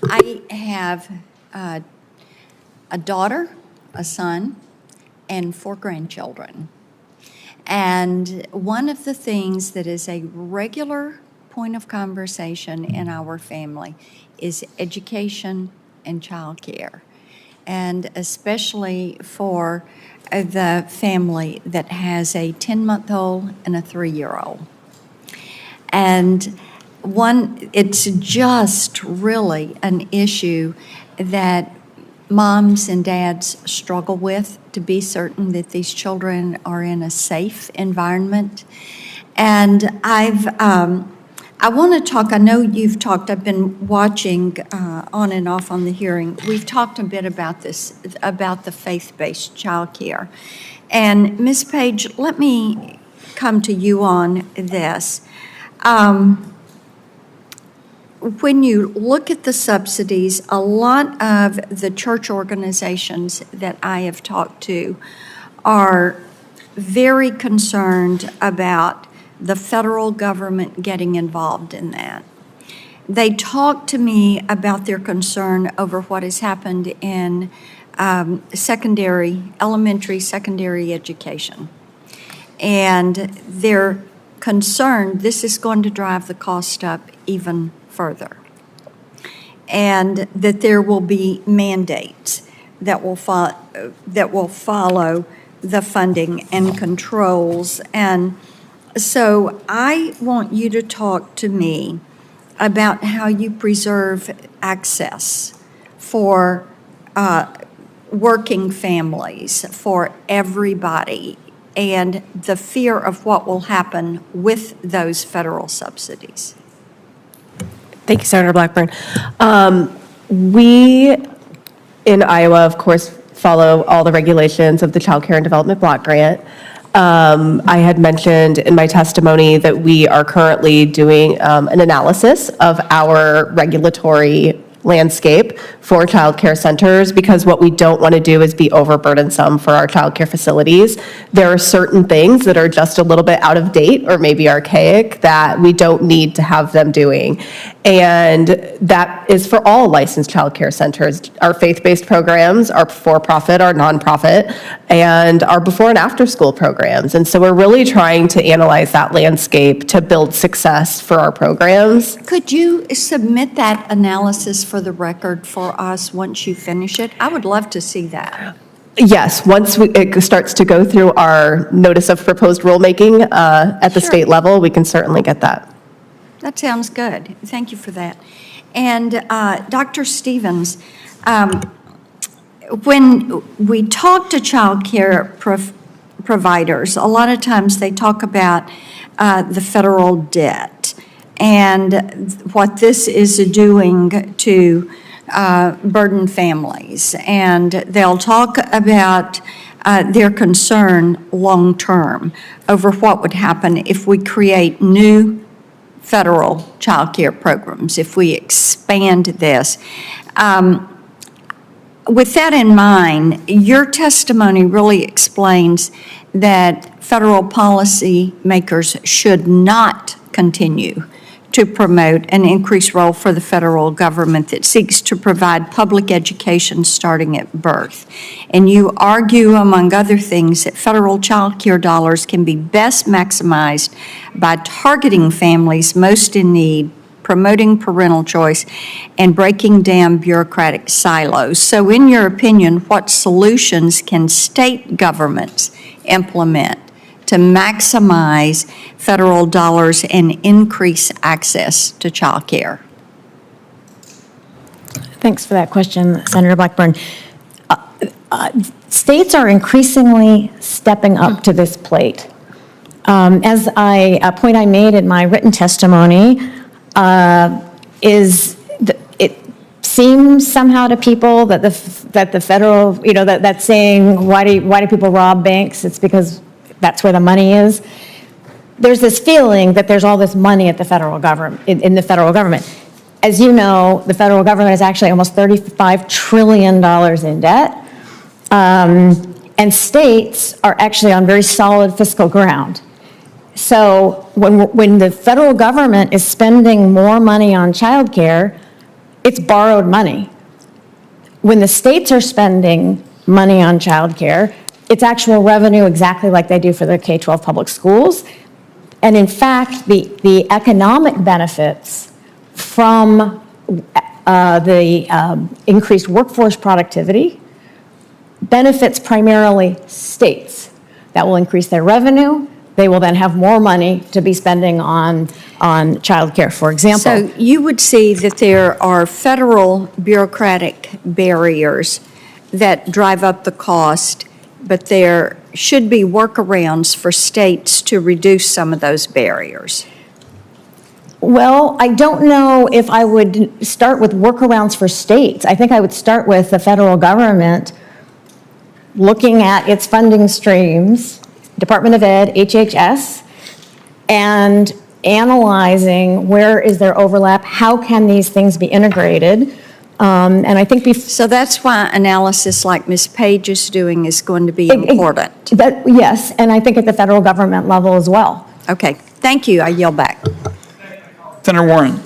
I have a daughter, a son, and 4 grandchildren. And one of the things that is a regular point of conversation in our family is education and childcare, and especially for the family that has a 10-month-old and a 3-year-old. And it's just really an issue that moms and dads struggle with, to be certain that these children are in a safe environment. And I want to talk, I know you've talked, I've been watching on and off on the hearing. We've talked a bit about this, about the faith-based childcare. And Ms. Page, let me come to you on this. When you look at the subsidies, a lot of the church organizations that I have talked to are very concerned about the federal government getting involved in that. They talk to me about their concern over what has happened in elementary, secondary education. And they're concerned this is going to drive the cost up even further, and that there will be mandates that will follow the funding and controls. And so I want you to talk to me about how you preserve access for working families, for everybody, and the fear of what will happen with those federal subsidies. Thank you, Senator Blackburn. We in Iowa, of course, follow all the regulations of the Childcare and Development Block Grant. I had mentioned in my testimony that we are currently doing an analysis of our regulatory landscape for childcare centers, because what we don't want to do is be overburdensome for our childcare facilities. There are certain things that are just a little bit out of date or maybe archaic that we don't need to have them doing. And that is for all licensed childcare centers. Our faith-based programs, our for-profit, our nonprofit, and our before and after school programs. And so we're really trying to analyze that landscape to build success for our programs. Could you submit that analysis for the record for us once you finish it? I would love to see that. Yes, once it starts to go through our notice of proposed rulemaking at the state level, we can certainly get that. That sounds good. Thank you for that. And Dr. Stevens, when we talk to child care providers, a lot of times they talk about the federal debt and what this is doing to burden families. And they'll talk about their concern long-term over what would happen if we create new federal child care programs, if we expand this. With that in mind, your testimony really explains that federal policy makers should not continue to promote an increased role for the federal government that seeks to provide public education starting at birth. And you argue, among other things, that federal child care dollars can be best maximized by targeting families most in need, promoting parental choice, and breaking down bureaucratic silos. So in your opinion, what solutions can state governments implement to maximize federal dollars and increase access to child care? Thanks for that question, Senator Blackburn. States are increasingly stepping up to this plate. As a point I made in my written testimony, it seems somehow to people that the federal, that's saying, why do people rob banks? It's because that's where the money is. There's this feeling that there's all this money at the federal government, in the federal government. As you know, the federal government is actually almost $35 trillion in debt. And states are actually on very solid fiscal ground. So when the federal government is spending more money on childcare, it's borrowed money. When the states are spending money on childcare, it's actual revenue exactly like they do for the K-12 public schools. And in fact, the economic benefits from the increased workforce productivity benefits primarily states. That will increase their revenue. They will then have more money to be spending on childcare, for example. So you would see that there are federal bureaucratic barriers that drive up the cost, but there should be workarounds for states to reduce some of those barriers. Well, I don't know if I would start with workarounds for states. I think I would start with the federal government looking at its funding streams, Department of Ed, HHS, and analyzing where is there overlap, how can these things be integrated, and I think So that's why analysis like Ms. Page is doing is going to be important. yes, and I think at the federal government level as well. Okay, thank you. I yield back. Senator Warren.